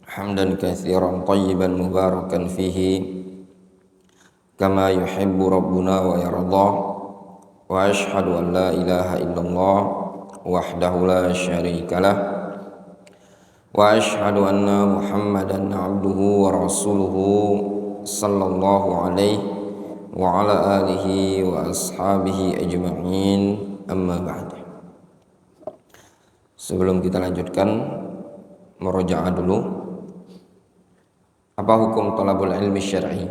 hamdan katsiran tayyiban mubarakan fihi kama yuhibbu rabbuna wa yarda. Wa ashhadu an la ilaha illallah wahdahu la syarikalah wa ashhadu anna Muhammadan abduhu wa rasuluhu sallallahu alaihi wa ala alihi wa ashabihi ajma'in, amma ba'd. Sebelum kita lanjutkan, murajaah dulu. Apa hukum thalabul ilmi syar'i?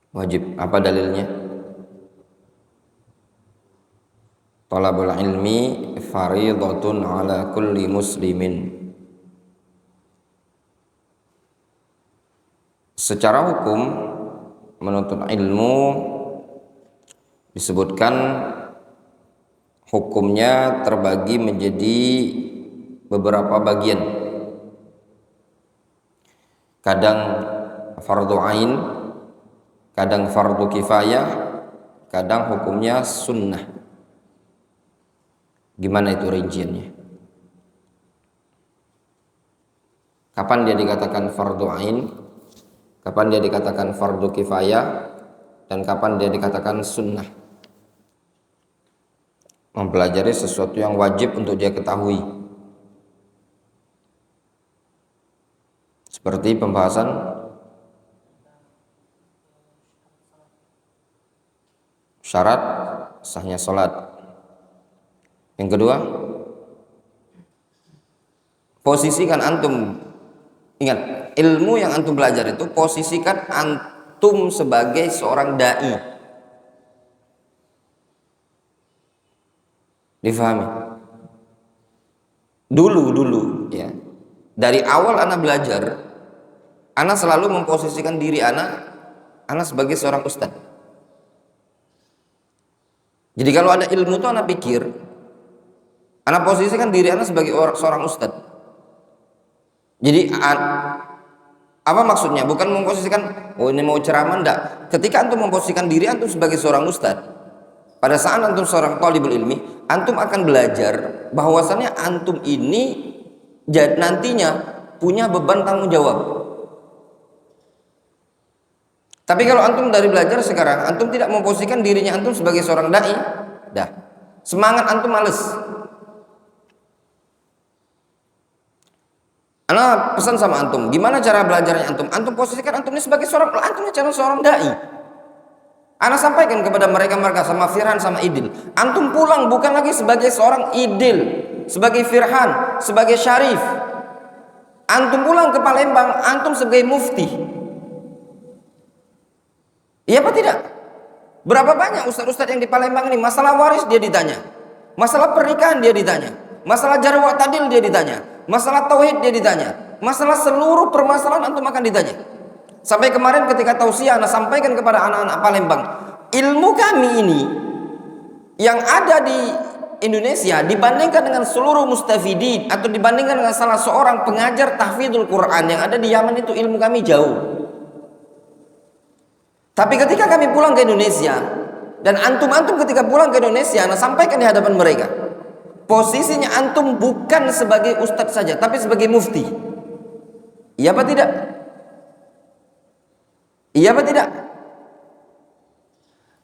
Wajib. Apa dalilnya? Thalabul ilmi fariidatun ala kulli muslimin. Secara hukum, menuntut ilmu disebutkan hukumnya terbagi menjadi beberapa bagian. Kadang fardu ain, kadang fardu kifayah, kadang hukumnya sunnah. Gimana itu rinciannya? Kapan dia dikatakan fardu ain, kapan dia dikatakan fardu kifayah, dan kapan dia dikatakan sunnah? Mempelajari sesuatu yang wajib untuk dia ketahui, seperti pembahasan syarat sahnya sholat. Yang kedua, posisikan antum, ingat, ilmu yang antum belajar itu posisikan antum sebagai seorang da'i. Difahami? Dulu ya. Dari awal anak belajar, anak selalu memposisikan diri anak sebagai seorang ustadz. Jadi kalau ada ilmu itu anak pikir, anak posisikan diri anak sebagai seorang ustadz. Jadi apa maksudnya? Bukan memposisikan, oh ini mau ceramah, enggak. Ketika antum memposisikan diri antum sebagai seorang ustadz, pada saat antum seorang thalibul ilmi, antum akan belajar bahwasannya antum ini nantinya punya beban tanggung jawab. Tapi kalau antum dari belajar sekarang, antum tidak memposisikan dirinya antum sebagai seorang dai, dah semangat antum males. Ana pesan sama antum, gimana cara belajarnya antum? Antum posisikan antum ini sebagai seorang dai. Ana sampaikan kepada mereka sama Firhan sama Idil, antum pulang bukan lagi sebagai seorang Idil, sebagai Firhan, sebagai Syarif. Antum pulang ke Palembang, antum sebagai mufti. Iya apa tidak? Berapa banyak ustaz-ustaz yang di Palembang ini masalah waris dia ditanya, masalah pernikahan dia ditanya, masalah jar wa ta'dil dia ditanya, masalah tauhid dia ditanya, masalah seluruh permasalahan antum akan ditanya. Sampai kemarin ketika tausiah ana sampaikan kepada anak-anak Palembang, ilmu kami ini yang ada di Indonesia dibandingkan dengan seluruh mustafidin atau dibandingkan dengan salah seorang pengajar tahfidzul Quran yang ada di Yaman itu, ilmu kami jauh. Tapi ketika kami pulang ke Indonesia, dan antum-antum ketika pulang ke Indonesia, nah sampaikan di hadapan mereka, posisinya antum bukan sebagai ustadz saja, tapi sebagai mufti. Iya apa tidak? Iya apa tidak?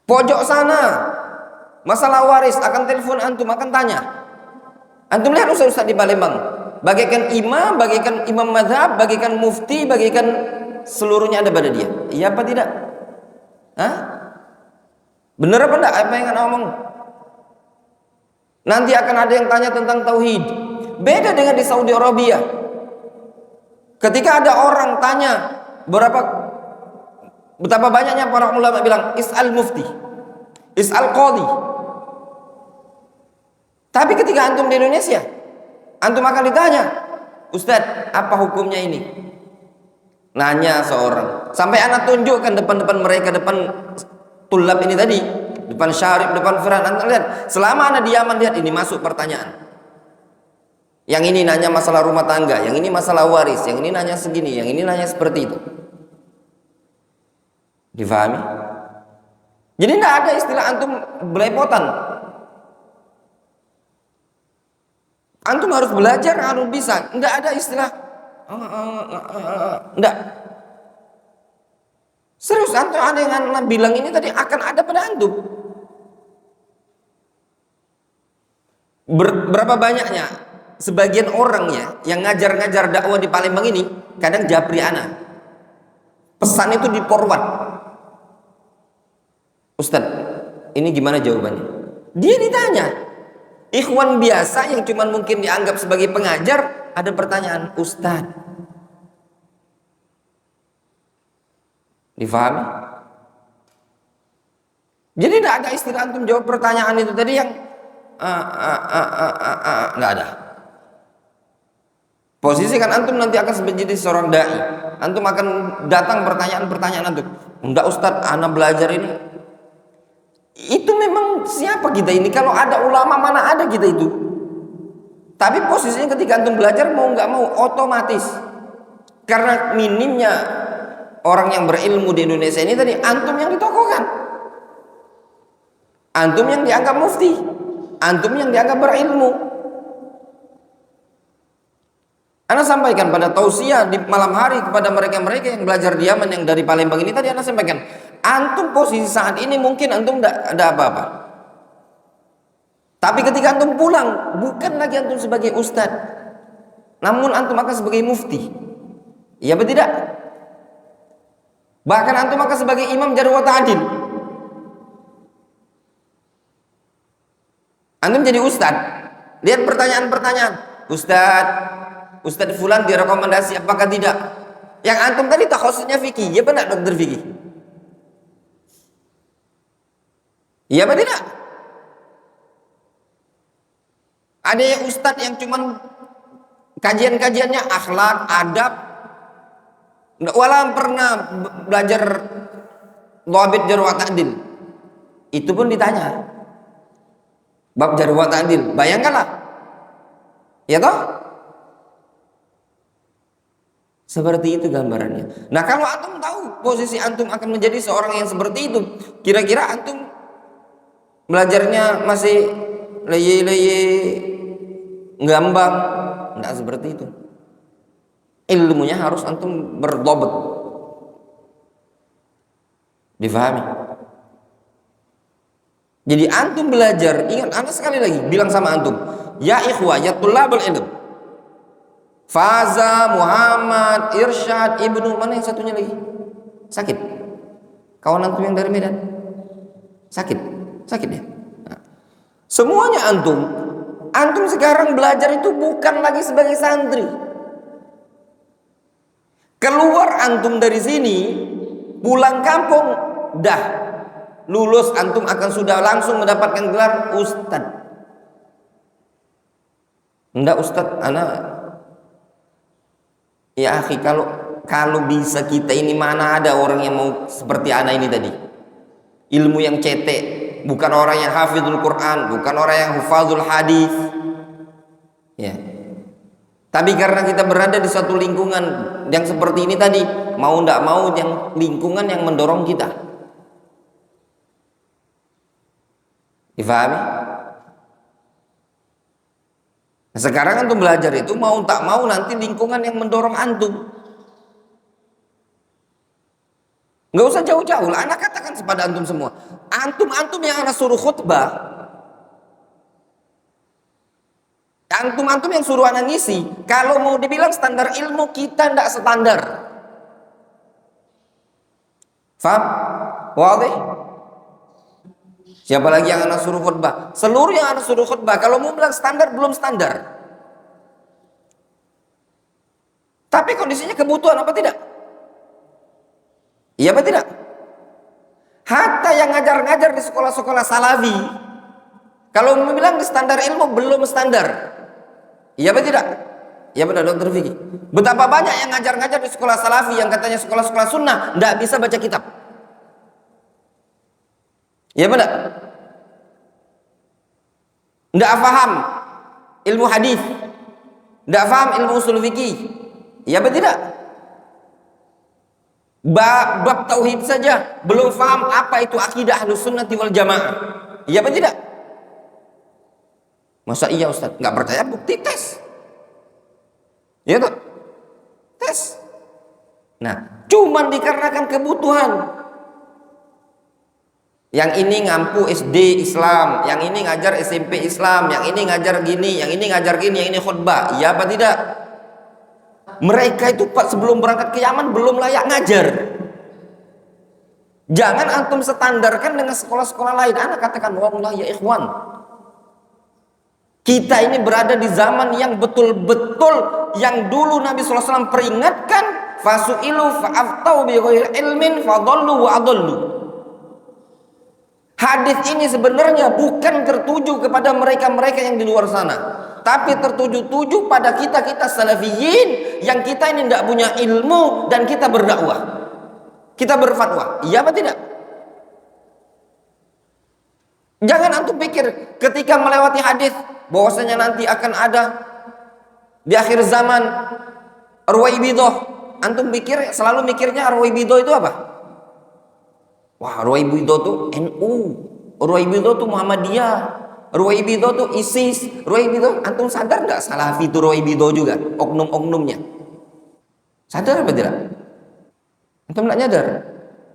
Pojok sana, masalah waris akan telepon antum, akan tanya. Antum lihat ustadz di Palembang, bagaikan imam mazhab, bagaikan mufti, bagaikan seluruhnya ada pada dia. Iya apa tidak? Hah? Benar apa enggak apa yang anak omong? Nanti akan ada yang tanya tentang tauhid. Beda dengan di Saudi Arabia. Ketika ada orang tanya betapa banyaknya para ulama bilang is'al mufti, is'al qadhi. Tapi ketika antum di Indonesia, antum akan ditanya, Ustadz, apa hukumnya ini? Nanya seorang, sampai anak tunjukkan depan mereka, depan tulab ini tadi, depan Syarif, depan Firhan. Anda lihat, selama anak di Yaman, lihat ini masuk pertanyaan. Yang ini nanya masalah rumah tangga, yang ini masalah waris, yang ini nanya segini, yang ini nanya seperti itu. Difahami? Jadi tidak ada istilah antum belepotan. Antum harus belajar, harus bisa. Enggak ada istilah enggak. Serius, antum ada yang anak bilang ini tadi akan ada pada antum. Berapa banyaknya sebagian orang ya yang ngajar-ngajar dakwah di Palembang ini kadang japri anak. Pesan itu di forward. Ustadz, ini gimana jawabannya? Dia ditanya. Ikhwan biasa yang cuman mungkin dianggap sebagai pengajar, ada pertanyaan, Ustadz. Difahami? Jadi tidak ada istilah antum jawab pertanyaan itu tadi yang nggak ada. Posisi kan antum nanti akan menjadi seorang dai. Antum akan datang pertanyaan-pertanyaan antum. Enggak Ustadz, ana belajar ini. Itu memang siapa kita ini? Kalau ada ulama mana ada kita itu. Tapi posisinya ketika antum belajar mau nggak mau otomatis. Karena minimnya orang yang berilmu di Indonesia ini tadi antum yang ditokohkan. Antum yang dianggap mufti. Antum yang dianggap berilmu. Ana sampaikan pada tausiah di malam hari kepada mereka-mereka yang belajar di Yaman yang dari Palembang ini tadi ana sampaikan, antum posisi saat ini mungkin antum tidak ada apa-apa. Tapi ketika antum pulang, bukan lagi antum sebagai ustadz, namun antum akan sebagai mufti. Iya betul tidak? Bahkan antum akan sebagai imam jarh wa ta'dil. Antum jadi ustadz, lihat pertanyaan-pertanyaan, Ustadz Fulan direkomendasi apakah tidak? Yang antum tadi takhususnya fikih, ya benar dokter fikih? Iya apa tidak? Ada yang ustadz yang cuman kajian-kajiannya akhlak, adab, walau pernah belajar dhabit jarh wa ta'dil. Itu pun ditanya. Bab jarh wa ta'dil, bayangkanlah. Ya toh? Seperti itu gambarannya. Nah, kalau antum tahu posisi antum akan menjadi seorang yang seperti itu, kira-kira antum belajarnya masih leye-leye ngambang, enggak seperti itu. Ilmunya harus antum berdobet. Difahami? Jadi antum belajar, ingat ana sekali lagi bilang sama antum, ya ikhwah, ya tulabul ilm. Faza, Muhammad, Irsyad, Ibnu, mana yang satunya lagi? Sakit. Kawan antum yang dari Medan. Sakit ya. Nah, semuanya antum sekarang belajar itu bukan lagi sebagai santri. Keluar antum dari sini, pulang kampung, dah lulus antum akan sudah langsung mendapatkan gelar ustadz. Enggak ustadz, anak ya akhi, kalau bisa kita ini mana ada orang yang mau seperti ana ini tadi. Ilmu yang cetek, bukan orang yang hafizul Quran, bukan orang yang hufazul hadis. Ya. Tapi karena kita berada di suatu lingkungan yang seperti ini tadi, mau ndak mau yang lingkungan yang mendorong kita. Difahami? Nah, sekarang antum belajar itu mau tak mau nanti lingkungan yang mendorong antum. Nggak usah jauh-jauh lah, anak katakan kepada antum semua. Antum yang anak suruh khutbah. Antum yang suruh anak ngisi. Kalau mau dibilang standar ilmu, kita tidak standar. Faham? Wadih? Siapa lagi yang anak suruh khutbah? Seluruh yang anak suruh khutbah. Kalau mau bilang standar, belum standar. Tapi kondisinya kebutuhan apa tidak? Iya apa tidak? Hatta yang ngajar-ngajar di sekolah-sekolah salafi, kalau mau bilang standar ilmu belum standar. Iya apa tidak? Iya benar dokter Vicky. Betapa banyak yang ngajar-ngajar di sekolah salafi yang katanya sekolah-sekolah sunnah tidak bisa baca kitab. Iya benar? Tidak paham ilmu hadis, tidak paham ilmu usul fikih. Iya apa tidak? Bab tauhid saja belum paham apa itu akidah Ahlus Sunnah wal Jamaah. Iya apa tidak? Masa iya Ustaz? Nggak percaya, bukti, tes. Ya tuh, tes. Nah, cuman dikarenakan kebutuhan. Yang ini ngampu SD Islam, yang ini ngajar SMP Islam, yang ini ngajar gini, yang ini ngajar gini, yang ini khutbah. Iya apa tidak? Mereka itu Pak sebelum berangkat ke Yaman belum layak ngajar. Jangan antum standarkan dengan sekolah-sekolah lain. Anak katakan, wallah ya ikhwan, kita ini berada di zaman yang betul-betul yang dulu Nabi SAW peringatkan, fasu'ilu fa'aftau bi ghairi ilmin fadallu wa adallu. Hadis ini sebenarnya bukan tertuju kepada mereka-mereka yang di luar sana, tapi tertuju pada kita salafiyin yang kita ini tidak punya ilmu dan kita berdakwah, kita berfatwa. Iya apa tidak? Jangan antum pikir ketika melewati hadis bahwasanya nanti akan ada di akhir zaman Ruwaibidah, antum pikir selalu mikirnya Ruwaibidah itu apa? Wah, Ruwaibidah tuh NU, Ruwaibidah tuh Muhammadiyah, Ruwaibidah tuh ISIS, Ruwaibidah. Antum sadar nggak Salafi itu Ruwaibidah juga, oknum-oknumnya? Sadar apa tidak? Antum nggak nyadar?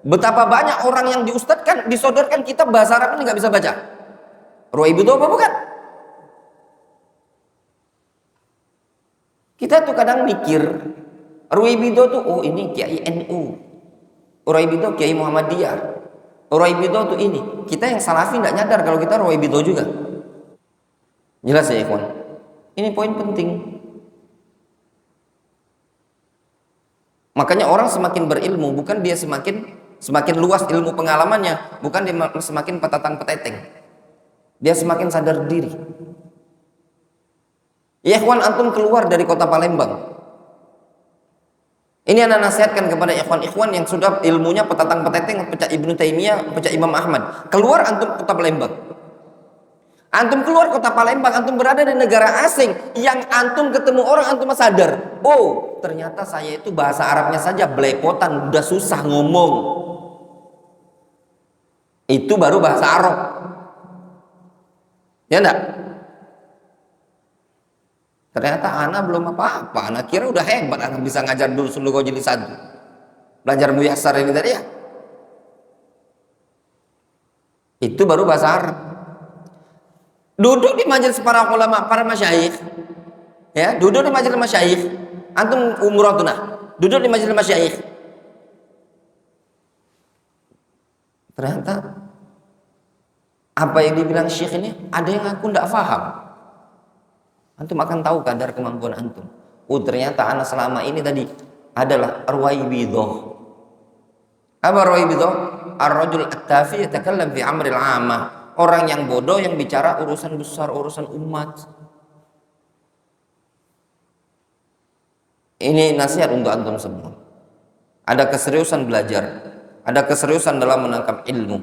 Betapa banyak orang yang diustadkan, disodorkan kitab bahasa Arab ini nggak bisa baca. Ruwaibidah apa bukan? Kita tuh kadang mikir Ruwaibidah tuh, oh ini Kiai NU, Ruwaibidah Kiai Muhammadiyah, Ruwaibidah tuh ini. Kita yang Salafi nggak nyadar kalau kita Ruwaibidah juga. Jelas ya ikhwan? Ini poin penting. Makanya orang semakin berilmu, bukan dia semakin luas ilmu pengalamannya, bukan dia semakin petatang peteteng. Dia semakin sadar diri. Ya ikhwan, antum keluar dari kota Palembang. Ini anak nasihatkan kepada ikhwan-ikhwan yang sudah ilmunya petatang peteteng, pecah Ibnu Taimiyah, pecah Imam Ahmad. Keluar antum kota Palembang. Antum keluar kota Palembang, antum berada di negara asing yang antum ketemu orang, antum sadar, oh ternyata saya itu bahasa Arabnya saja belepotan, udah susah ngomong. Itu baru bahasa Arab. Ya enggak? Ternyata anak belum apa-apa, anak kira udah hebat, anak bisa ngajar dulu suluh jadi satu. Belajar muyasar ini tadi ya. Itu baru bahasa Arab. Duduk di majelis para ulama, para masyayikh, ya, duduk di majelis masyayikh, antum umrah tunah, duduk di majelis masyayikh. Ternyata apa yang dibilang syekh ini ada yang aku tidak paham. Antum akan tahu kadar kemampuan antum. Oh ternyata anak selama ini tadi adalah Ruwaibidah. Apa Ruwaibidah? Ar-rajul at-tafi yatakallam fi amril 'amah. Orang yang bodoh yang bicara urusan besar, urusan umat. Ini nasihat untuk antum semua. Ada keseriusan belajar, ada keseriusan dalam menangkap ilmu.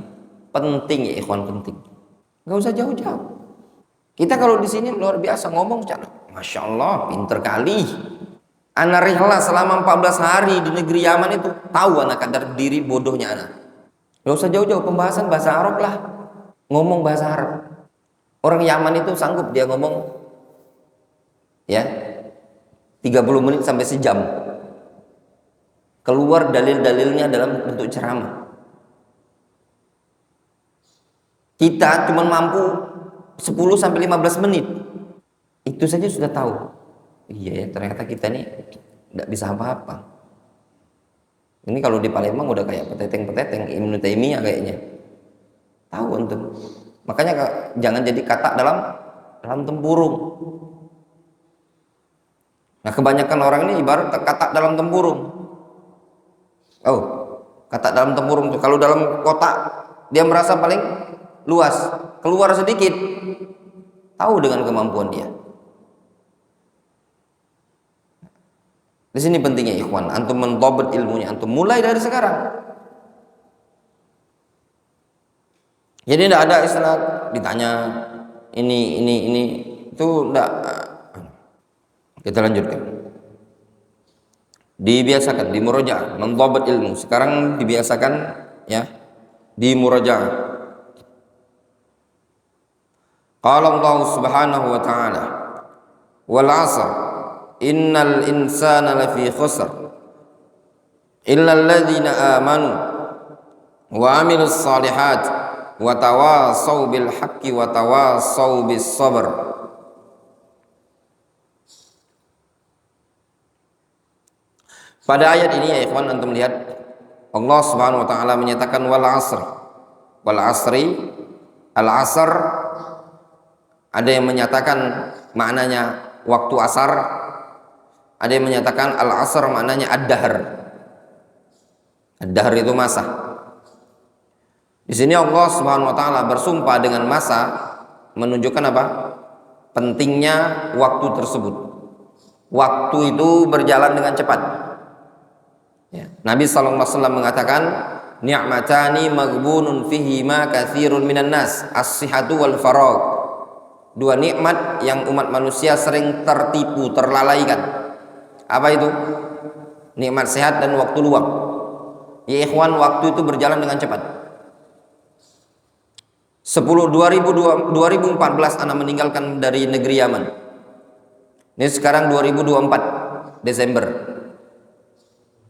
Penting ya ikhwan, penting. Gak usah jauh-jauh. Kita kalau di sini luar biasa ngomong, masya Allah, pinter kali. Anak rihla selama 14 hari di negeri Yaman itu tahu anak kadar diri bodohnya anak. Gak usah jauh-jauh, pembahasan bahasa Arab lah. Ngomong bahasa Arab. Orang Yaman itu sanggup dia ngomong ya 30 menit sampai sejam. Keluar dalil-dalilnya dalam bentuk ceramah. Kita cuma mampu 10 sampai 15 menit. Itu saja sudah tahu. Iya ya, ternyata kita ini tidak bisa apa-apa. Ini kalau di Palembang udah kayak peteteng-peteteng Ibnu Taimiyah kayaknya. Tahu untuk. Makanya jangan jadi katak dalam tempurung. Nah, kebanyakan orang ini ibarat katak dalam tempurung. Oh, katak dalam tempurung tuh kalau dalam kotak dia merasa paling luas, keluar sedikit, tahu dengan kemampuan dia. Di sini pentingnya ikhwan, antum mentobat ilmunya, antum mulai dari sekarang. Jadi tidak ada istilah ditanya ini itu tidak. Kita lanjutkan. Dibiasakan di murajaah mentobat ilmu. Sekarang dibiasakan ya di murajaah. Qala Allah Subhanahu wa ta'ala, wal 'asr innal insana lafi khusr illa alladhina amanu wa 'amilus shalihat wa tawasaw bil haqqi wa tawasaw bis sabr. Pada ayat ini ya ikhwan, antum lihat Allah Subhanahu wa taala menyatakan wal 'asr. Wal 'asri, al 'asr, ada yang menyatakan maknanya waktu asar, ada yang menyatakan al 'asr maknanya ad-dahr. Ad-dahr itu masa. Di sini Allah Subhanahu wa taala bersumpah dengan masa, menunjukkan apa? Pentingnya waktu tersebut. Waktu itu berjalan dengan cepat. Ya. Nabi sallallahu alaihi wasallam mengatakan, ni'matani maghbunun fihima katsirun minan nas, as-sihhatu wal faragh. Dua nikmat yang umat manusia sering tertipu, terlalaikan. Apa itu? Nikmat sehat dan waktu luang. Ya ikhwan, waktu itu berjalan dengan cepat. 2014 anak meninggalkan dari negeri Yaman. Ini sekarang 2024 Desember.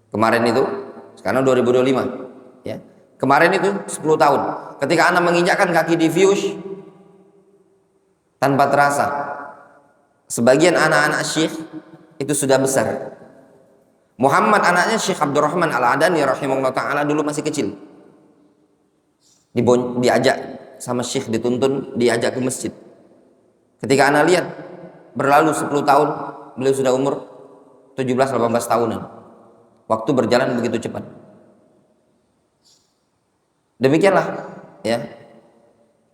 Kemarin itu, sekarang 2025. Ya. Kemarin itu 10 tahun. Ketika anak menginjakkan kaki di Fuse, tanpa terasa, sebagian anak-anak syekh itu sudah besar. Muhammad anaknya Syekh Abdurrahman Al-Adani rahimahullah ta'ala dulu masih kecil. Diajak sama syekh, dituntun, diajak ke masjid. Ketika anak lihat berlalu 10 tahun, beliau sudah umur 17-18 tahunan. Waktu berjalan begitu cepat. Demikianlah ya.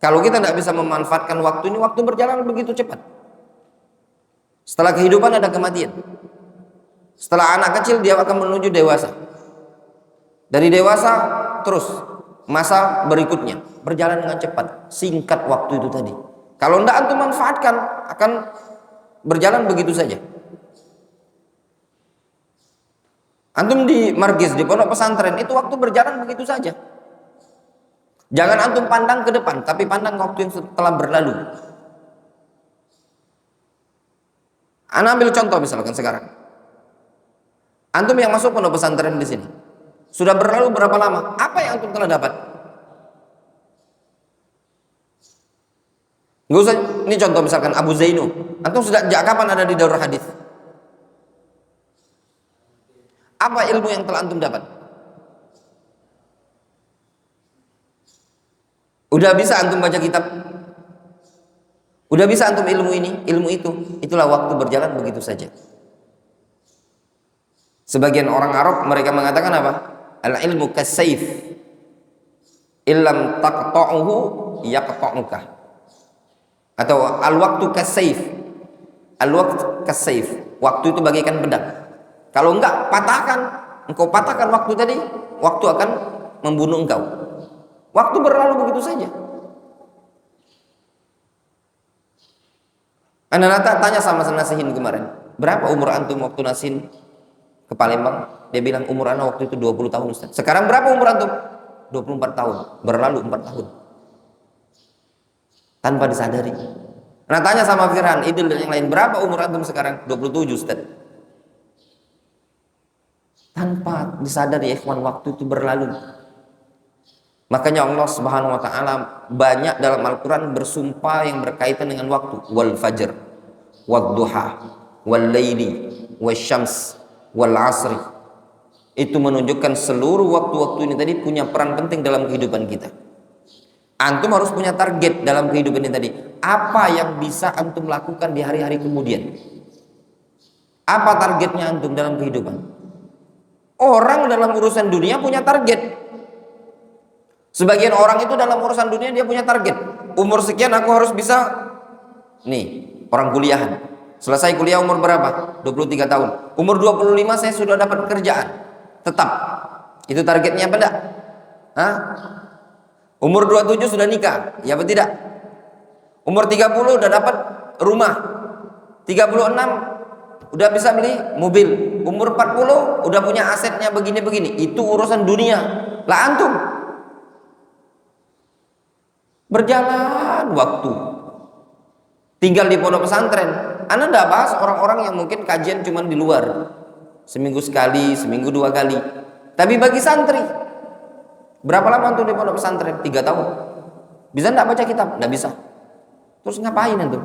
Kalau kita tidak bisa memanfaatkan waktu ini, waktu berjalan begitu cepat. Setelah kehidupan ada kematian. Setelah anak kecil dia akan menuju dewasa. Dari dewasa terus masa berikutnya berjalan dengan cepat. Singkat waktu itu tadi. Kalau tidak antum manfaatkan, akan berjalan begitu saja. Antum di markis, di pondok pesantren, itu waktu berjalan begitu saja. Jangan antum pandang ke depan, tapi pandang waktu yang telah berlalu. Ana ambil contoh misalkan sekarang. Antum yang masuk pondok pesantren di sini, sudah berlalu berapa lama? Apa yang antum telah dapat? Nggak usah, ini contoh misalkan Abu Zainu. Antum sudah sejak kapan ada di Darul Hadis? Apa ilmu yang telah antum dapat? Udah bisa antum baca kitab? Udah bisa antum ilmu ini, ilmu itu? Itulah waktu berjalan begitu saja. Sebagian orang Arab mereka mengatakan apa? Al-ilmu kas-sayf, illam taqta'uhu yaqta'uka. Atau al-waqtu kas-sayf, al-waqtu kas-sayf. Waktu itu bagaikan pedang. Kalau enggak patahkan, engkau patahkan waktu tadi, waktu akan membunuh engkau. Waktu berlalu begitu saja. Anda tanya sama Nasihin kemarin, berapa umur antum waktu Nasihin ke Palembang? Dia bilang umur anak waktu itu 20 tahun Ustaz. Sekarang berapa umur antum? 24 tahun. Berlalu 4 tahun. Tanpa disadari. Anda tanya sama Firhan, Idul dan yang lain, berapa umur antum sekarang? 27 Ustaz. Tanpa disadari ikhwan, waktu itu berlalu. Makanya Allah Subhanahu wa taala banyak dalam Al-Qur'an bersumpah yang berkaitan dengan waktu. Wal fajr, wad duha, wal laili, wasyams, wal asri. Itu menunjukkan seluruh waktu-waktu ini tadi punya peran penting dalam kehidupan kita. Antum harus punya target dalam kehidupan ini tadi. Apa yang bisa antum lakukan di hari-hari kemudian? Apa targetnya antum dalam kehidupan? Orang dalam urusan dunia punya target. Sebagian orang itu dalam urusan dunia dia punya target. Umur sekian aku harus bisa, nih orang kuliahan, selesai kuliah umur berapa? 23 tahun. Umur 25 saya sudah dapat pekerjaan tetap. Itu targetnya apa enggak? Hah? Umur 27 sudah nikah, ya apa tidak? Umur 30 udah dapat rumah. 36 udah bisa beli mobil. Umur 40 udah punya asetnya begini-begini. Itu urusan dunia. Lah antum berjalan waktu. tinggal di pondok pesantren. Ana ndak bahas orang-orang yang mungkin kajian cuma di luar, seminggu sekali, seminggu 2 kali. Tapi bagi santri, berapa lama antum di pondok pesantren? 3 tahun. Bisa ndak baca kitab? Ndak bisa. Terus ngapain antum?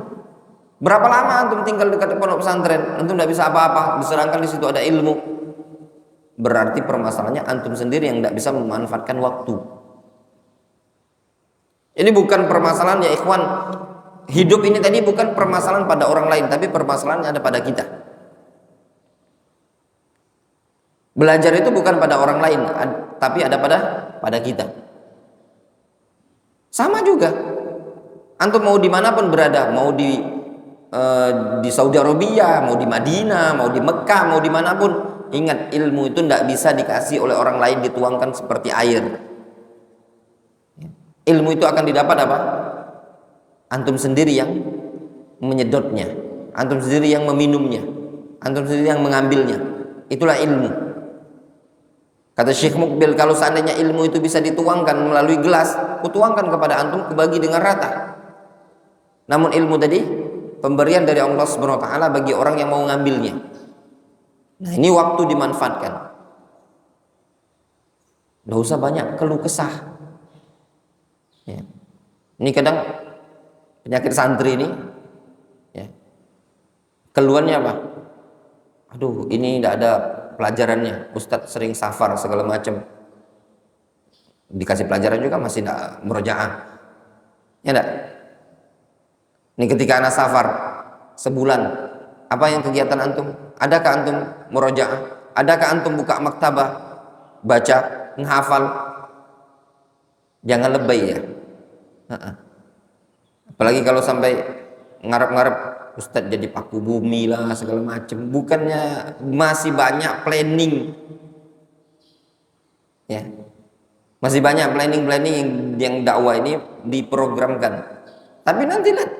Berapa lama antum tinggal dekat pondok pesantren? Antum ndak bisa apa-apa, diserangkan di situ ada ilmu. Berarti permasalahannya antum sendiri yang ndak bisa memanfaatkan waktu. Ini bukan permasalahan ya ikhwan. Hidup ini tadi bukan permasalahan pada orang lain, tapi permasalahannya ada pada kita. Belajar itu bukan pada orang lain, tapi ada pada kita. Sama juga. Antum mau dimanapun berada, mau di Saudi Arabia, mau di Madinah, mau di Mekah, mau dimanapun, ingat ilmu itu tidak bisa dikasih oleh orang lain dituangkan seperti air. Ilmu itu akan didapat apa? Antum sendiri yang menyedotnya, antum sendiri yang meminumnya, antum sendiri yang mengambilnya. Itulah ilmu. Kata Syekh Mukbil, kalau seandainya ilmu itu bisa dituangkan melalui gelas, kutuangkan kepada antum, kubagi dengan rata. Namun ilmu tadi pemberian dari Allah Subhanahu wa taala bagi orang yang mau ngambilnya. Nah, ini waktu dimanfaatkan. Nggak usah banyak keluh kesah. Ya. Ini kadang penyakit santri ini, ya, keluhannya apa? Aduh, ini tidak ada pelajarannya. Ustadz sering safar segala macam. Dikasih pelajaran juga masih tidak murojaah. Ya enggak? Ini ketika anak safar sebulan, apa yang kegiatan antum? Adakah antum murojaah? Adakah antum buka maktabah, baca, menghafal? Jangan lebay ya. Apalagi kalau sampai ngarep-ngarep Ustadz jadi paku bumi lah segala macam. Bukannya masih banyak planning, ya, masih banyak planning yang dakwah ini diprogramkan. Tapi nanti lihat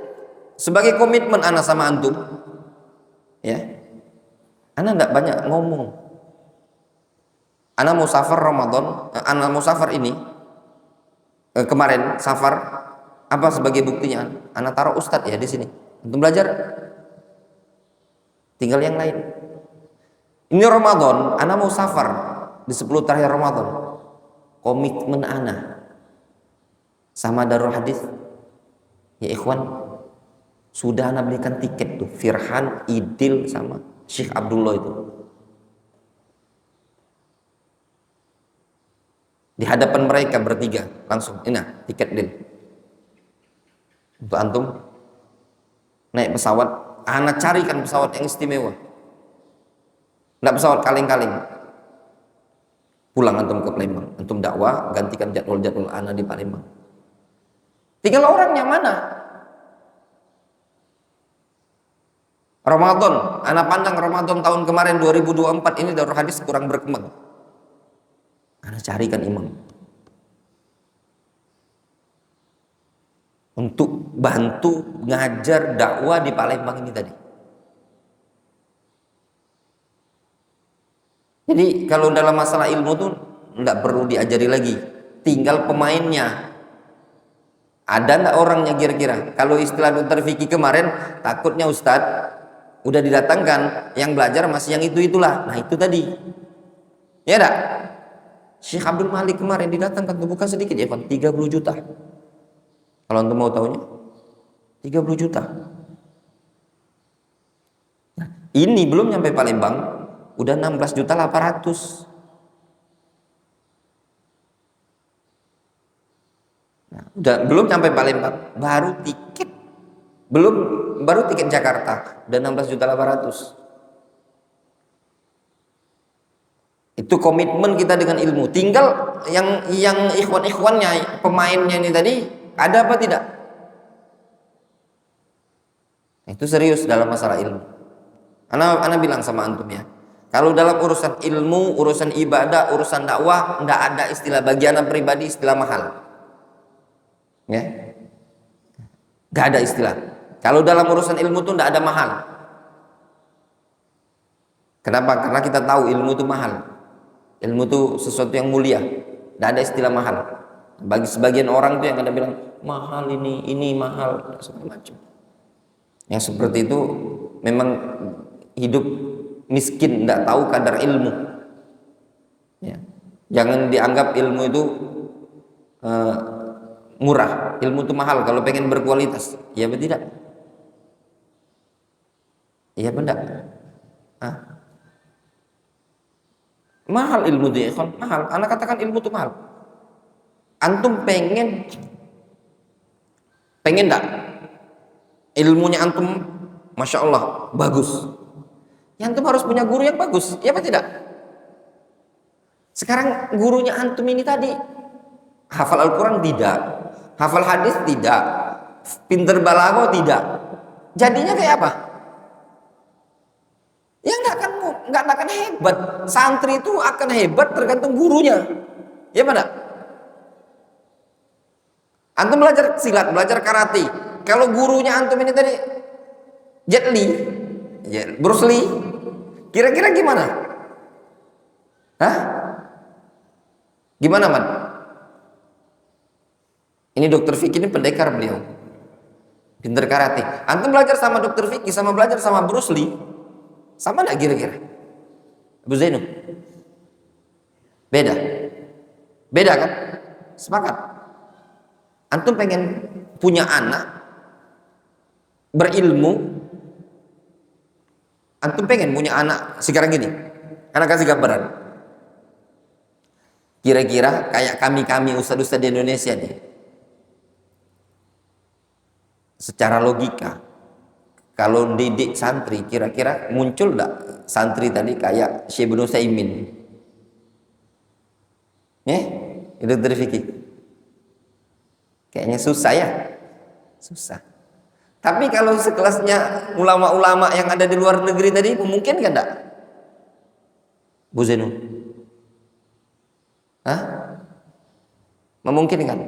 sebagai komitmen anak sama antum, ya, anak tidak banyak ngomong. Anak mau safar Ramadan, anak mau safar ini kemarin safar. Apa sebagai buktinya? Anak taruh ustadz ya di sini untuk belajar. Tinggal yang lain. Ini Ramadan, anak mau safar di 10 terakhir Ramadan. Komitmen anak sama Darul Hadis, ya ikhwan, sudah anak belikan tiket tuh. Firhan, Idil sama Syekh Abdullah itu. Di hadapan mereka bertiga langsung, ini tiket deal. Untuk antum naik pesawat, anak carikan pesawat yang istimewa, nggak pesawat kaleng-kaleng. Pulang antum ke Palembang, antum dakwah, gantikan jadwal-jadwal anak di Palembang. Tinggal orangnya mana? Ramadan, anak pandang Ramadan tahun kemarin 2024 ini Darul Hadis kurang berkembang. Anak carikan imam untuk bantu ngajar dakwah di Palembang ini tadi. Jadi kalau dalam masalah ilmu tuh nggak perlu diajari lagi, tinggal pemainnya. Ada nggak orangnya kira-kira? Kalau istilah dokter Vicky kemarin, takutnya Ustadz udah didatangkan, yang belajar masih yang itu-itulah. Nah itu tadi, ya enggak? Syekh Abdul Malik kemarin didatangkan, bukan sedikit ya kan, 30 juta. Kalau antum mau tahunya, 30 juta. Nah, ini belum nyampe Palembang, udah 16 juta 800. Nah, udah belum nyampe Palembang, baru tiket Jakarta, udah 16 juta 800. Itu komitmen kita dengan ilmu. Tinggal yang ikhwan-ikhwannya, pemainnya ini tadi, ada apa tidak? Itu serius dalam masalah ilmu. Ana bilang sama antum ya, kalau dalam urusan ilmu, urusan ibadah, urusan dakwah, ndak ada istilah bagi anak pribadi istilah mahal. Ya, nggak ada istilah. Kalau dalam urusan ilmu itu ndak ada mahal. Kenapa? Karena kita tahu ilmu itu mahal. Ilmu itu sesuatu yang mulia. Nggak ada istilah mahal. Bagi sebagian orang tuh yang kadang bilang mahal ini mahal segala macam. Yang seperti itu memang hidup miskin, tidak tahu kadar ilmu. Ya. Jangan dianggap ilmu itu murah, ilmu itu mahal kalau pengen berkualitas. Iya betul tidak? Iya benar. Hah? Mahal ilmu itu, ikhwan, mahal. Anak katakan ilmu itu mahal. Antum pengen enggak ilmunya antum, masya Allah, bagus. Ya antum harus punya guru yang bagus, ya apa tidak? Sekarang gurunya antum ini tadi hafal Al-Quran tidak, hafal hadis tidak, pinter balaghah tidak. Jadinya kayak apa? Ya nggak akan hebat. Santri itu akan hebat tergantung gurunya. Ya mana? Antum belajar silat, belajar karate. Kalau gurunya antum ini tadi Jet Li, Bruce Lee, kira-kira gimana? Hah? Gimana, Man? Ini dokter Vicky ini pendekar beliau. Pinter karate. Antum belajar sama dokter Vicky sama belajar sama Bruce Lee, sama enggak kira-kira? Abu Zainul? Beda. Beda kan? Sepakat. Antum pengen punya anak berilmu, antum pengen punya anak sekarang gini, anak kasih gambaran. Kira-kira kayak kami ustadz-ustadz di Indonesia nih, secara logika, kalau didik santri, kira-kira muncul enggak santri tadi kayak Syekh Ibnu Utsaimin? Itu terfikir. Kayaknya susah ya, susah. Tapi kalau sekelasnya ulama-ulama yang ada di luar negeri tadi, memungkinkan enggak? Bu Zainul? Hah? Memungkinkan?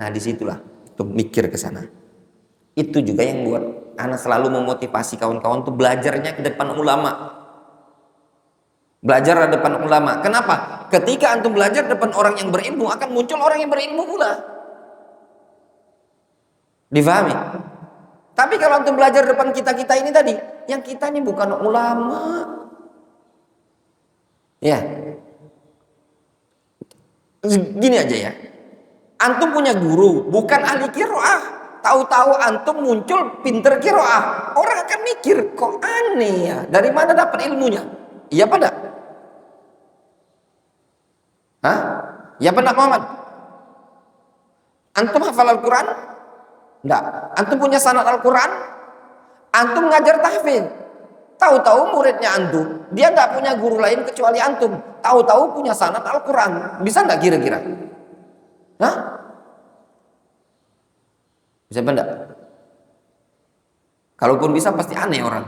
Nah disitulah, tuh mikir ke sana. Itu juga yang buat anak selalu memotivasi kawan-kawan tuh belajarnya ke depan ulama. Belajar di depan ulama. Kenapa? Ketika antum belajar depan orang yang berilmu, akan muncul orang yang berilmu pula. Difahami? Tapi kalau antum belajar depan kita-kita ini tadi, yang kita ini bukan ulama. Ya. Gini aja ya. Antum punya guru, bukan ahli qiraah. Tahu-tahu antum muncul pinter qiraah. Orang akan mikir, kok aneh ya? Dari mana dapat ilmunya? Iya pada? Hah? Ya pada Muhammad? Antum hafal Al-Quran? Enggak. Antum punya sanad Al-Quran? Antum ngajar tahfidz. Tahu-tahu muridnya antum, dia enggak punya guru lain kecuali antum. Tahu-tahu punya sanad Al-Quran. Bisa enggak kira-kira? Hah? Bisa enggak? Kalaupun bisa pasti aneh orang.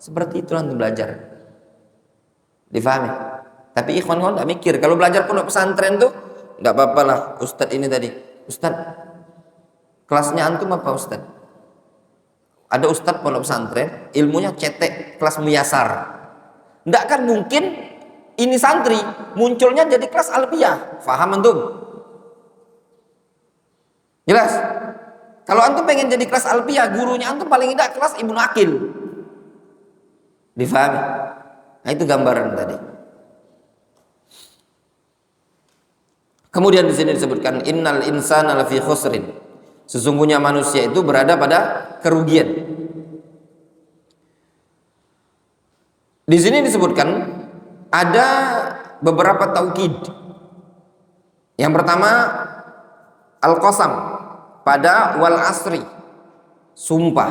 Seperti itu antum belajar. Difahami? Tapi ikhwan kawan enggak mikir. Kalau belajar pondok pesantren tuh enggak apa-apa lah. Ustadz ini tadi. Ustadz, kelasnya antum apa Ustadz? Ada Ustadz pondok pesantren, ilmunya cetek, kelas muyasar. Enggak kan mungkin ini santri munculnya jadi kelas alfiyah. Faham antum? Jelas? Kalau antum pengen jadi kelas alfiyah, gurunya antum paling tidak kelas Ibnu Aqil. Difahami? Nah itu gambaran tadi. Kemudian di sini disebutkan innal insana lafi khusrin. Sesungguhnya manusia itu berada pada kerugian. Di sini disebutkan ada beberapa taukid. Yang pertama al-qasam pada wal asri, sumpah,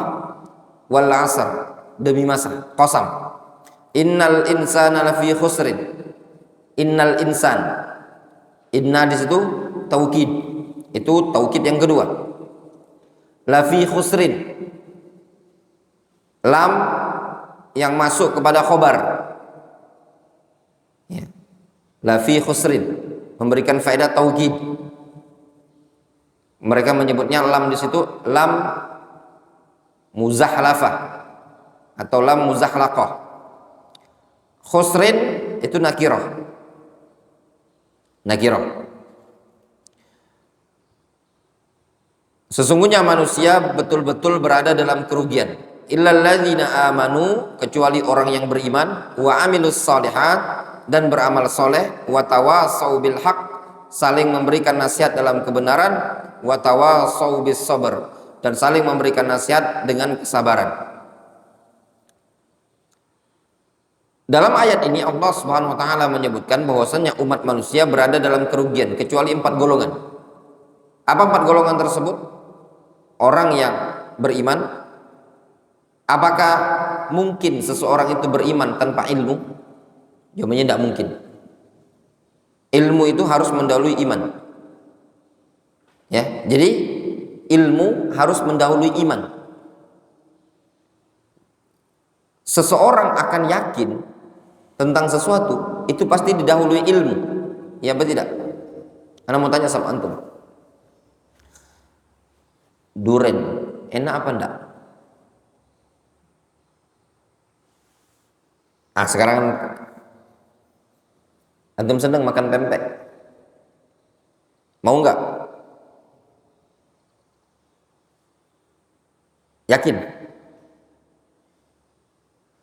wal asr, demi masa, qasam. Innal insana lafi khusrin. Innal insan. Inna di situ taukid. Itu taukid yang kedua. Lafi khusrin. Lam yang masuk kepada khobar. Ya. Lafi khusrin memberikan faedah taukid. Mereka menyebutnya lam di situ lam muzahlafah atau lam muzahlaqah. Khusrin itu nakirah. Nakirah. Sesungguhnya manusia betul-betul berada dalam kerugian. illal ladzina amanu, kecuali orang yang beriman, wa amilus shalihat, dan beramal soleh, wa tawasau bil haq, saling memberikan nasihat dalam kebenaran, wa tawasau bis sabr, dan saling memberikan nasihat dengan kesabaran. Dalam ayat ini Allah Subhanahu wa taala menyebutkan bahwasanya umat manusia berada dalam kerugian kecuali 4 golongan. Apa 4 golongan tersebut? Orang yang beriman. Apakah mungkin seseorang itu beriman tanpa ilmu? Jawabannya tidak mungkin. Ilmu itu harus mendahului iman. Ya, jadi ilmu harus mendahului iman. Seseorang akan yakin tentang sesuatu itu pasti didahului ilmu. Ya apa tidak? Ana mau tanya sama antum. Duren enak apa enggak? Sekarang antum senang makan pempek. Mau enggak? Yakin?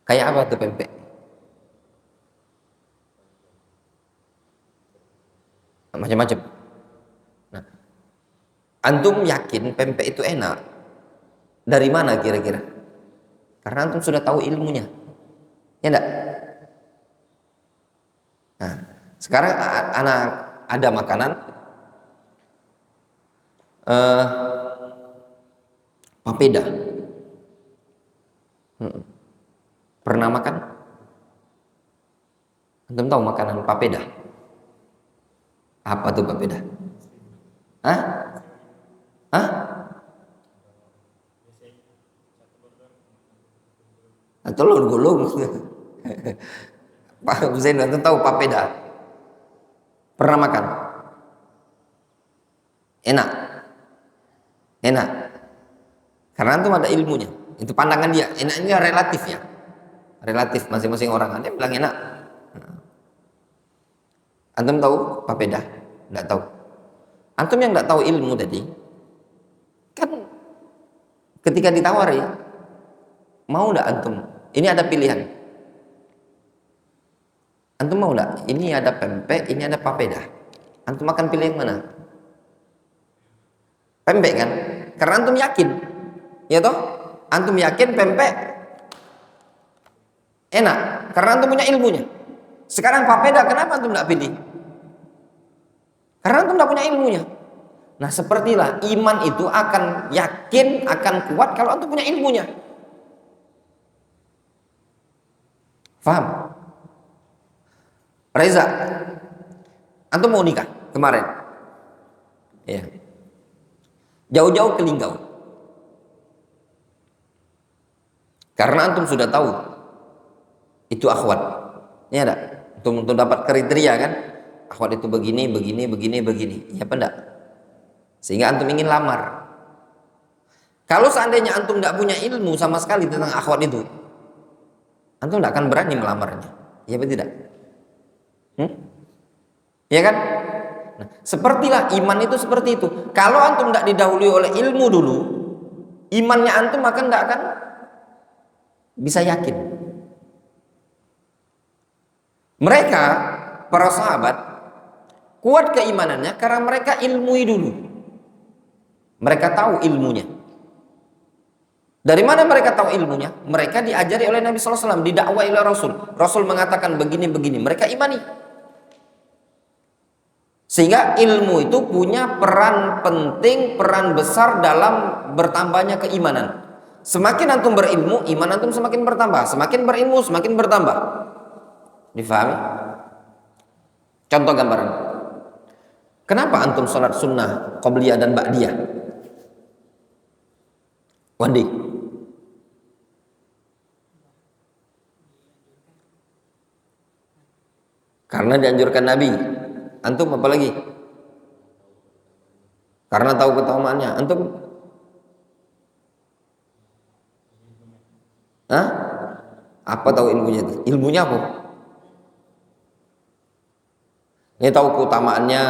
Kayak apa tuh pempek? Macam-macam. Nah, antum yakin pempek itu enak? Dari mana kira-kira? Karena antum sudah tahu ilmunya. Ya enggak? Nah, sekarang anak ada makanan papeda. Pernah makan? Antum tahu makanan papeda? Apa tuh papeda? Hah? Hah? Telur gulung. Pak Zain, antum tahu papeda? Pernah makan? Enak? Enak? Karena antum ada ilmunya. Itu pandangan dia. Enaknya relatif ya. Relatif masing-masing orang. Ada yang bilang enak. Antum tahu papeda? Enggak tahu. Antum yang enggak tahu ilmu tadi, kan ketika ditawari, mau enggak antum? Ini ada pilihan. Antum mau enggak? Ini ada pempek, ini ada papeda. Antum akan pilih yang mana? Pempek kan? Karena antum yakin. Ya toh? Antum yakin pempek enak karena antum punya ilmunya. Sekarang papeda, kenapa antum enggak pilih? Karena antum enggak punya ilmunya. Nah, sepertilah iman itu akan yakin, akan kuat kalau antum punya ilmunya. Faham? Reza, antum mau nikah kemarin? Ya. Jauh-jauh ke Linggau. Karena antum sudah tahu itu akhwat. Ya enggak? Untuk dapat kriteria kan? Akhwat itu begini, begini, begini, begini. Ya apa enggak? Sehingga antum ingin lamar. Kalau seandainya antum enggak punya ilmu sama sekali tentang akhwat itu, antum enggak akan berani melamarnya. Ya apa tidak? Ya kan? Nah, sepertilah iman itu seperti itu. Kalau antum tidak didahului oleh ilmu dulu, imannya antum tidak akan bisa yakin. Mereka, para sahabat, kuat keimanannya karena mereka ilmui dulu. Mereka tahu ilmunya. Dari mana mereka tahu ilmunya? Mereka diajari oleh Nabi SAW, didakwai oleh Rasul. Rasul mengatakan begini-begini, mereka imani. Sehingga ilmu itu punya peran penting, peran besar dalam bertambahnya keimanan. Semakin antum berilmu, iman antum semakin bertambah. Semakin berilmu, semakin bertambah. Difahami? Contoh gambaran. Kenapa antum sholat sunnah, qobliyah dan ba'diyah? Wandi. Karena dianjurkan Nabi. Antum apa lagi? Karena tahu keutamaannya. Antum? Hah? Apa tahu ilmunya itu? Ilmunya apa? Ini tahu keutamaannya,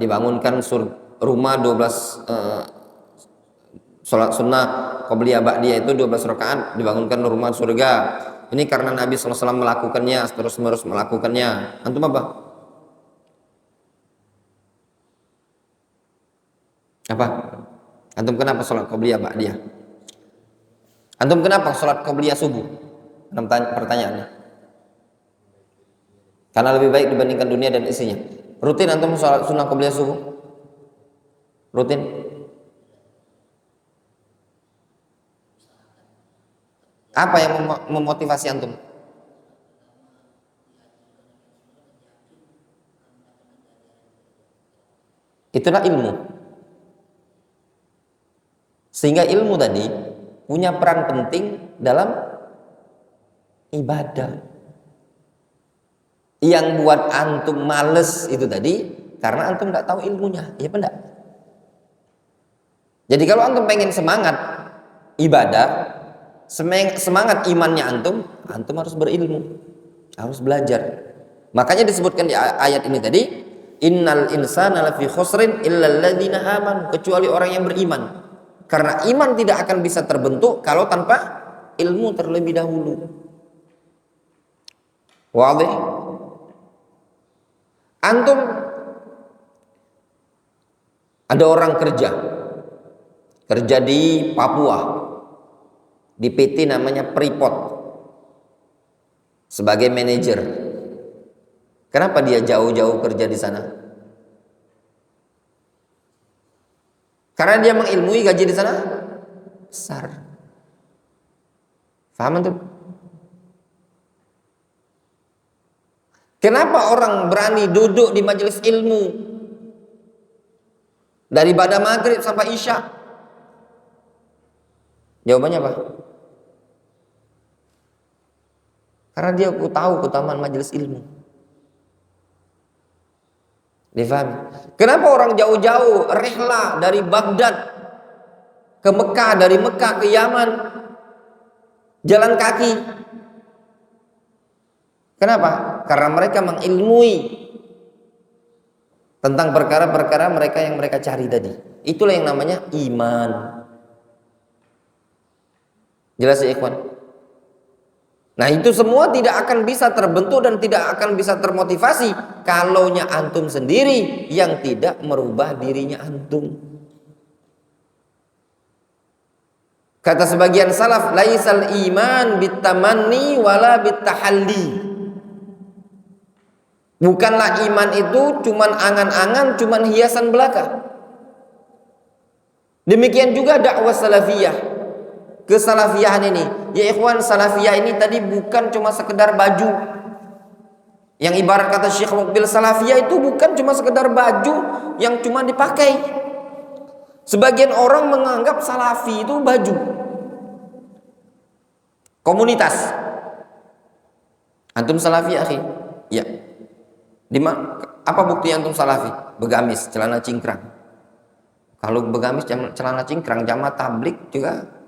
dibangunkan rumah 12 Salat sunnah qobliyah ba'diyah itu 12 rakaat dibangunkan rumah surga. Ini karena Nabi SAW melakukannya, terus-menerus melakukannya. Antum apa? Apa? Antum kenapa salat qobliyah ba'diyah? Antum kenapa salat qobliyah subuh? Pertanyaannya. Karena lebih baik dibandingkan dunia dan isinya. Rutin antum salat sunnah qobliyah subuh? Rutin? Apa yang memotivasi antum? Itulah ilmu. Sehingga ilmu tadi punya peran penting dalam ibadah. Yang buat antum males itu tadi karena antum nggak tahu ilmunya, iya apa enggak? Jadi kalau antum pengen semangat ibadah, semangat imannya antum harus berilmu, harus belajar. Makanya disebutkan di ayat ini tadi, innal insana lafi khusrin illal ladzina amanu, kecuali orang yang beriman. Karena iman tidak akan bisa terbentuk kalau tanpa ilmu terlebih dahulu. Wadih? Antum ada orang kerja di Papua, di PT namanya Freeport sebagai manajer. Kenapa dia jauh-jauh kerja di sana? Karena dia mengilmui, gaji di sana besar. Paham tuh? Kenapa orang berani duduk di majelis ilmu dari pada maghrib sampai isya? Jawabannya apa? Karena dia tahu keutamaan majelis ilmu. Difahami? Kenapa orang jauh-jauh rihlah dari Baghdad ke Mekah, dari Mekah ke Yaman jalan kaki? Kenapa? Karena mereka mengilmui tentang perkara-perkara mereka yang mereka cari tadi. Itulah yang namanya iman. Jelas ya ikhwan? Nah itu semua tidak akan bisa terbentuk dan tidak akan bisa termotivasi kalaunya antum sendiri yang tidak merubah dirinya antum. Kata sebagian salaf, laisal iman bitamanni wala bitahalli. Bukanlah iman itu cuman angan-angan, cuman hiasan belaka. Demikian juga dakwah salafiyah. Kesalafiyahan ini, ya ikhwan, salafiyah ini tadi bukan cuma sekedar baju. Yang ibarat kata Syekh Mukbil, salafiyah itu bukan cuma sekedar baju yang cuma dipakai. Sebagian orang menganggap salafi itu baju, komunitas. Antum salafi akhi? Ya. Apa bukti antum salafi? Begamis, celana cingkrang. Kalau begamis celana cingkrang, jamaah tablik juga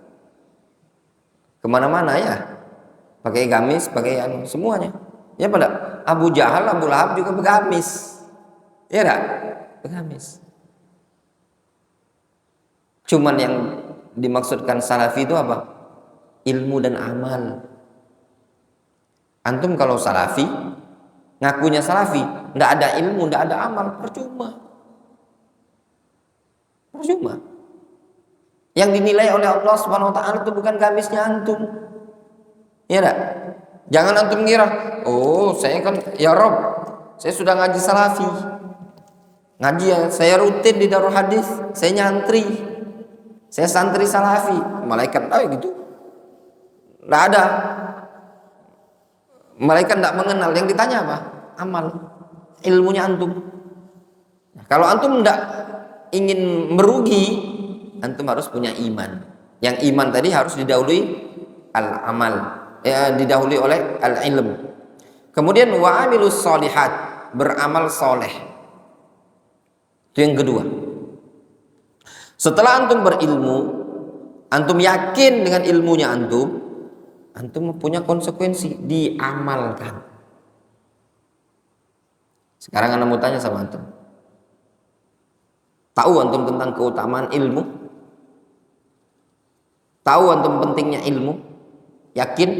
kemana-mana ya, pakai gamis, pakai semuanya. Ya pada Abu Jahal, Abu Lahab juga begamis, ya enggak? Begamis. Cuman yang dimaksudkan salafi itu apa? Ilmu dan amal. Antum kalau salafi, ngakunya salafi, enggak ada ilmu, enggak ada amal, percuma. Percuma. Yang dinilai oleh Allah Subhanahu wa taala itu bukan gamisnya antum. Ya enggak? Jangan antum ngira, "Oh, saya kan ya Rob, saya sudah ngaji salafi." Ngaji ya, saya rutin di Darul Hadis, saya nyantri. Saya santri salafi. Malaikat tahu gitu. Enggak ada. Malaikat enggak mengenal, yang ditanya apa? Amal. Ilmunya antum. Nah, kalau antum enggak ingin merugi, antum harus punya iman. Yang iman tadi harus didahului al-amal, ya, didahului oleh al-ilm. Kemudian wa'amilus sholihat, beramal soleh. Itu yang kedua. Setelah antum berilmu, antum yakin dengan ilmunya antum punya konsekuensi, diamalkan. Sekarang anda mau tanya sama antum, tahu antum tentang keutamaan ilmu? Tahu antum pentingnya ilmu? Yakin?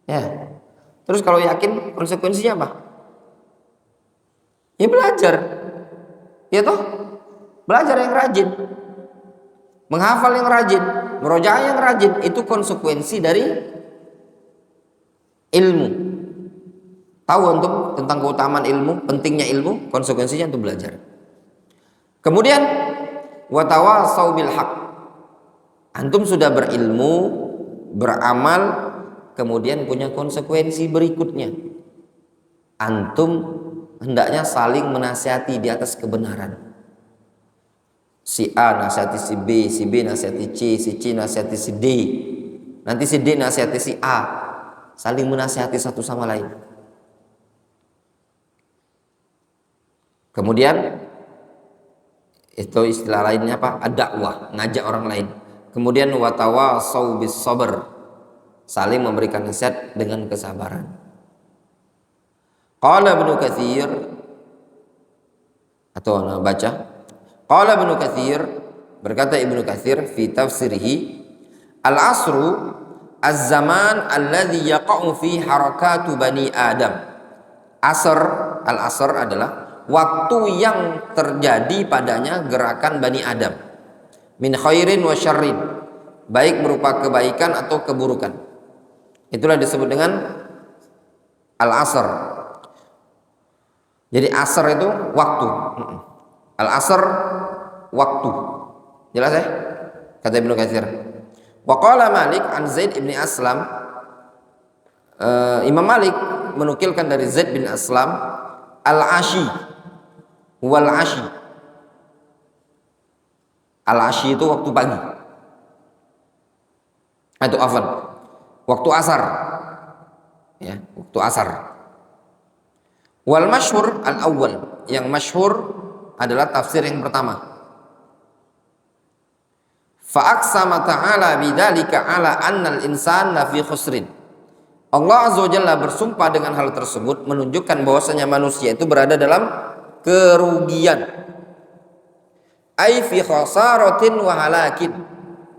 Ya. Terus kalau yakin, konsekuensinya apa? Ya belajar. Ya toh? Belajar yang rajin. Menghafal yang rajin, merojaah yang rajin, itu konsekuensi dari ilmu. Tahu antum tentang keutamaan ilmu, pentingnya ilmu, konsekuensinya untuk belajar. Kemudian watawasau bil haq. Antum sudah berilmu, beramal, kemudian punya konsekuensi berikutnya. Antum hendaknya saling menasihati di atas kebenaran. Si A nasihati si B nasihati si C nasihati si D. Nanti si D nasihati si A. Saling menasihati satu sama lain. Kemudian itu istilah lainnya apa? Ad-dakwah, ngajak orang lain. Kemudian watawasau bis sabr, saling memberikan nasihat dengan kesabaran. Qala Ibnu Katsir, atau anda baca, qala Ibnu Katsir, berkata Ibnu Katsir fi tafsirihi, al-asru az-zaman alladhi yaqa'u fi harakatu bani Adam. Asr, al-asr adalah waktu yang terjadi padanya gerakan Bani Adam, min khairin wa syarrin, baik berupa kebaikan atau keburukan. Itulah disebut dengan al-asr. Jadi asr itu waktu. Al-asr waktu. Jelas ya? Kata Ibnu Katsir. Wa qala Malik an Zaid bin Aslam. Imam Malik menukilkan dari Zaid bin Aslam, al-ashi wal ashi. Al-ashi itu waktu pagi. Atau afwan, waktu asar. Ya, waktu asar. Wal masyhur al-awwal, yang masyhur adalah tafsir yang pertama. Fa aqsama ta'ala bidzalika ala anna al-insana fi khusrin. Allah Azza wa Jalla bersumpah dengan hal tersebut menunjukkan bahwasanya manusia itu berada dalam kerugian. Ai fi khasaratin wa halakin,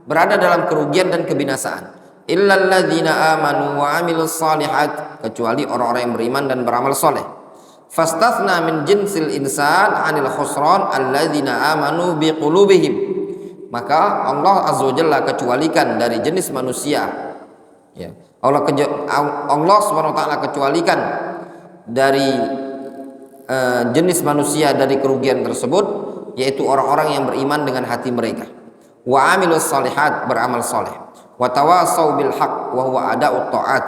berada dalam kerugian dan kebinasaan. Illal ladzina amanu wa amilus shalihat, kecuali orang-orang yang beriman dan beramal soleh. Fastathna min jinsil insan 'anil khusran alladzina amanu biqulubihim. Maka Allah Azza wa Jalla kecualikan dari jenis manusia, ya. Allah Subhanahu wa taala kecualikan dari jenis manusia dari kerugian tersebut, yaitu orang-orang yang beriman dengan hati mereka. Wa amilus shalihat, beramal soleh. Wa tawasau bil haq wa huwa ada'ut ta'at,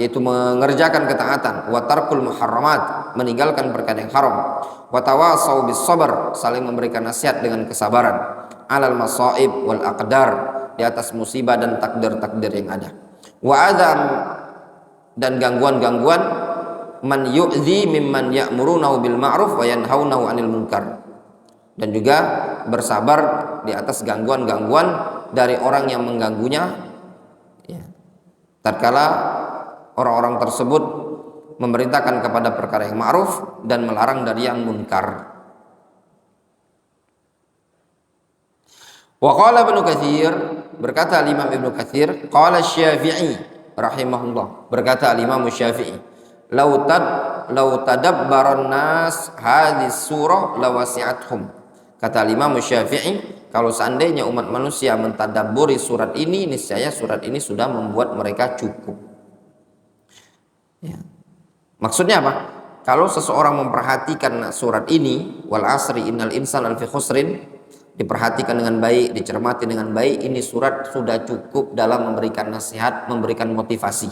yaitu mengerjakan ketaatan. Wa tarkul muharramat, meninggalkan perkara yang haram. Wa tawasau bis sabr, saling memberikan nasihat dengan kesabaran. Alal masaib wal aqdar, di atas musibah dan takdir-takdir yang ada. Wa adzam, dan gangguan-gangguan, man yu'zi mimman ya'murunahu bil ma'ruf wa yanhaunahu 'anil munkar, dan juga bersabar di atas gangguan-gangguan dari orang yang mengganggunya, ya, tatkala orang-orang tersebut memerintahkan kepada perkara yang ma'ruf dan melarang dari yang munkar. Wa qala Ibnu Katsir, berkata Imam Ibnu Katsir, qala Syafi'i rahimahullah, berkata Imam Syafi'i, law tadabbaran nas hadhis surah lawasi'athum. Kata Imam Syafi'i, kalau seandainya umat manusia mentadabburi surat ini, niscaya surat ini sudah membuat mereka cukup. Ya. Maksudnya apa? Kalau seseorang memperhatikan surat ini, wal asri innal insana lafi khusrin, diperhatikan dengan baik, dicermati dengan baik, ini surat sudah cukup dalam memberikan nasihat, memberikan motivasi.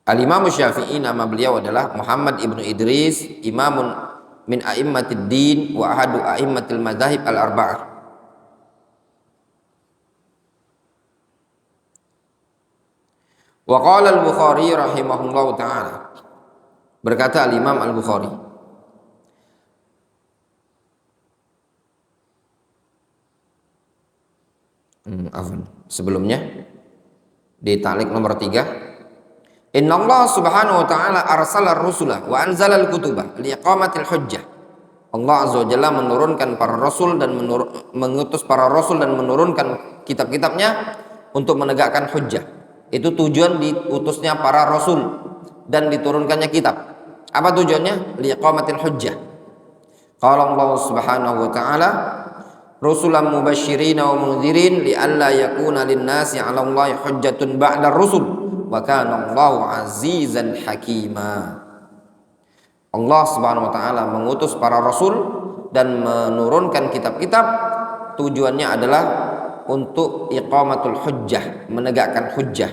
Al-Imam Syafi'i, nama beliau adalah Muhammad ibnu Idris, imamun min a'immatid din wa ahadu a'immatil madzahib al-arba'ah. Wa qala al-Bukhari rahimahullahu ta'ala, berkata al-Imam al-Bukhari, sebelumnya di ta'liq nomor 3, Inna Allah subhanahu wa ta'ala arsala rusula wa anzala al-kutubah liiqamatil hujjah Allah Azza wa Jalla menurunkan para rasul dan mengutus para rasul dan menurunkan kitab-kitabnya untuk menegakkan hujjah. Itu tujuan diutusnya para rasul dan diturunkannya kitab. Apa tujuannya? Liqamatil hujjah. Qala Allah Subhanahu wa taala, rusulan mubasysyirin wa mundzirin li'alla yakuna lin-nasi 'ala Allahi hujjatun ba'da rusul wa kana Allahu 'azizan hakima. Allah Subhanahu wa taala mengutus para rasul dan menurunkan kitab-kitab, tujuannya adalah untuk iqamatul hujjah, menegakkan hujjah.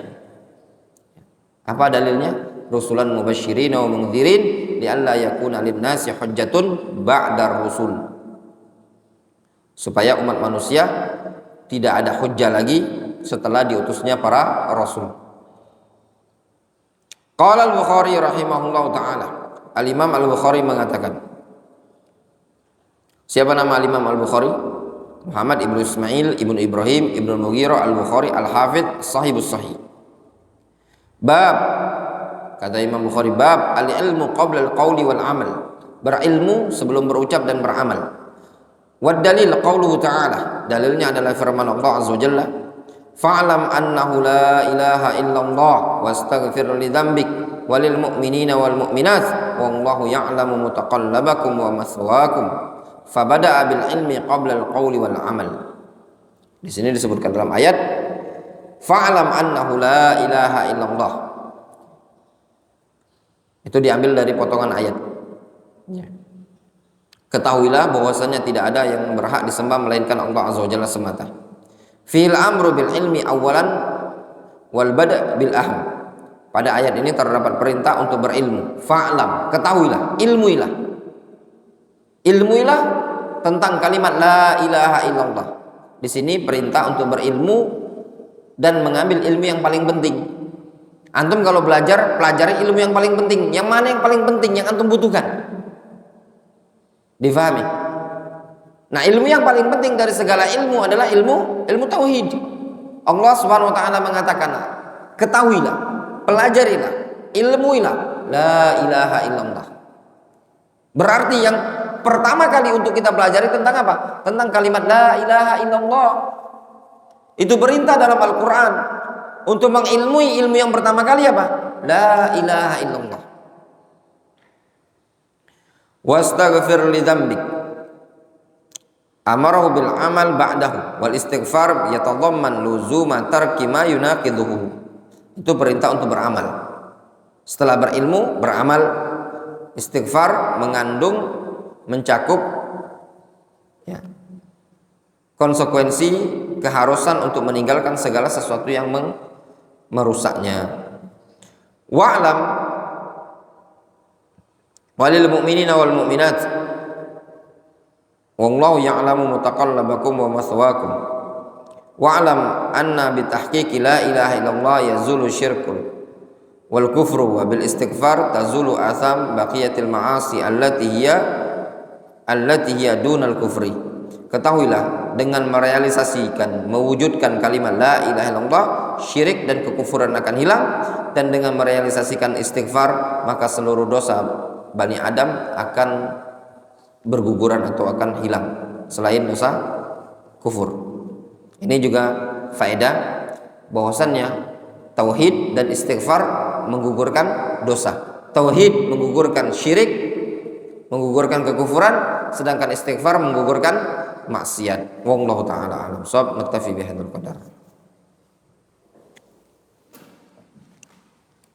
Apa dalilnya? Rusulan mubasysyirin wa mundzirin li'alla yakuna lin-nasi hujjatun ba'da rusul. Supaya umat manusia tidak ada hujjah lagi setelah diutusnya para rasul. Qala al-Bukhari rahimahullahu taala. Al-Imam Al-Bukhari mengatakan. Siapa nama Al-Imam Al-Bukhari? Muhammad ibnu Ismail ibnu Ibrahim ibnu Mughirah Al-Bukhari Al-Hafidh Sahibus Sahih. Bab, kata Imam Bukhari, bab al-ilmu qabla al-qawli wal amal. Berilmu sebelum berucap dan beramal. Wad dalil qauluhu ta'ala. Dalilnya adalah firman Allah Azza wa Jalla, fa'lam annahu la ilaha illallah wastaghfir li dzambik walil mu'minina wal mu'minat wallahu ya'lamu mutaqallabakum wa maswaakum. Fabada'a bil ilmi qabla al qawli wal amal. Di sini disebutkan dalam ayat, fa'lam annahu la ilaha illallah. Itu diambil dari potongan ayat. Ketahuilah bahwasanya tidak ada yang berhak disembah melainkan Allah Azza wa Jalla semata. Fil amru bil ilmi awalan wal bada' bil ahm. Pada ayat ini terdapat perintah untuk berilmu. Fa'lam, ketahuilah, ilmuilah. Ilmuilah tentang kalimat la ilaha illallah. Di sini perintah untuk berilmu dan mengambil ilmu yang paling penting. Antum kalau belajar, pelajari ilmu yang paling penting. Yang mana yang paling penting yang antum butuhkan? Difahami? Nah, ilmu yang paling penting dari segala ilmu adalah ilmu tauhid. Allah Subhanahu wa taala mengatakan, ketahuilah, pelajarilah, ilmuilah la ilaha illallah. Berarti yang pertama kali untuk kita pelajari tentang apa? Tentang kalimat la ilaha illallah. Itu perintah dalam Al-Qur'an. Untuk mengilmui ilmu yang pertama kali apa? La ilaha illallah. Wastaghfir li dzambik. Amarahu bil amal ba'dahu wal istighfar yatadamman luzuma tarki ma yunaqidhuhu. Itu perintah untuk beramal. Setelah berilmu, beramal. Istighfar mengandung, mencakup ya, konsekuensi keharusan untuk meninggalkan segala sesuatu yang merusaknya. Wa'lam walil mu'minina wal mu'minat wallahu ya'lamu mutaqallabakum wa mathwaakum. Wa'lam anna bitahqiqi la ilaha illallah yazulu syirkun wal kufru wa bil istighfar tazulu atham baqiyatil ma'asi allati hiya dunal kufri. Ketahuilah, dengan merealisasikan, mewujudkan kalimat la ilaha illallah, syirik dan kekufuran akan hilang, dan dengan merealisasikan istighfar, maka seluruh dosa Bani Adam akan berguguran atau akan hilang selain dosa kufur. Ini juga faedah bahwasannya tauhid dan istighfar menggugurkan dosa. Tauhid menggugurkan syirik, menggugurkan kekufuran, sedangkan istighfar menggugurkan maksiat. Wallahu taala alam. Shawab, naktafi bihadzal qadar.